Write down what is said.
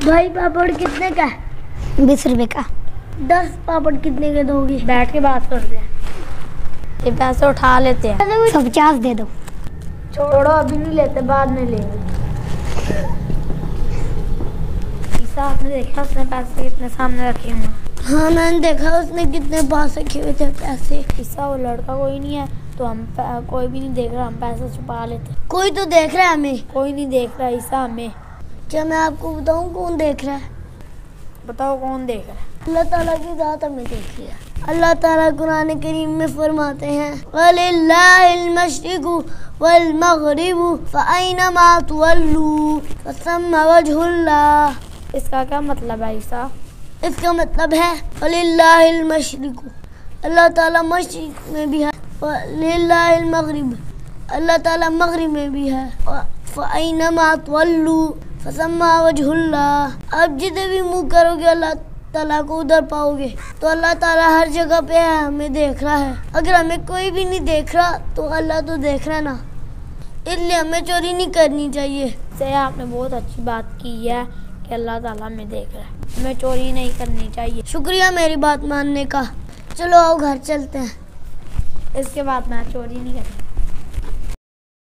भाई पापड़ कितने का है? 20 रुपए का। 10 पापड़ कितने के दोगी? बैठ के बात करते हैं, ये पैसे उठा लेते हैं। 150 दे दो। छोड़ो अभी नहीं लेते, बाद में लेंगे। ईसा आपने देखा उसने पैसे कितने सामने रखे हुए? हाँ मैंने देखा उसने कितने पास रखे हुए थे पैसे। ईसा वो लड़का कोई नहीं है तो हम कोई भी नहीं देख रहा, हम पैसे छुपा लेते। कोई तो देख रहा है हमें। कोई नहीं देख रहा ईसा हमें। क्या मैं आपको बताऊं कौन देख रहा है? बताओ कौन देख रहा है? अल्लाह ताला की ज़ात हमें देख रही है। अल्लाह ताला कुरान करीम में फरमाते हैं वलिल्लाहिल मशरिकु वल मगरिबु फअयनमा तुवल्लू फसम्मा वजहुल्लाह। इसका क्या मतलब है ईसा? इसका मतलब है वलिल्लाहिल मशरिकु, अल्लाह ताला मशरिक में भी है, वलिल्लाहिल मगरिब, अल्लाह ताला मगरिब में भी है, फअयनमा तुवल्लू फसम्मा वजहुल्लाह। आप जिधर भी मुँह करोगे अल्लाह ताला को उधर पाओगे। तो अल्लाह ताला हर जगह पे है, हमें देख रहा है। अगर हमें कोई भी नहीं देख रहा तो अल्लाह तो देख रहा है ना, इसलिए हमें चोरी नहीं करनी चाहिए। से आपने बहुत अच्छी बात की है कि अल्लाह ताला हमें देख रहा है, हमें चोरी नहीं करनी चाहिए। शुक्रिया मेरी बात मानने का। चलो आओ घर चलते हैं। इसके बाद मैं चोरी नहीं करूँगी।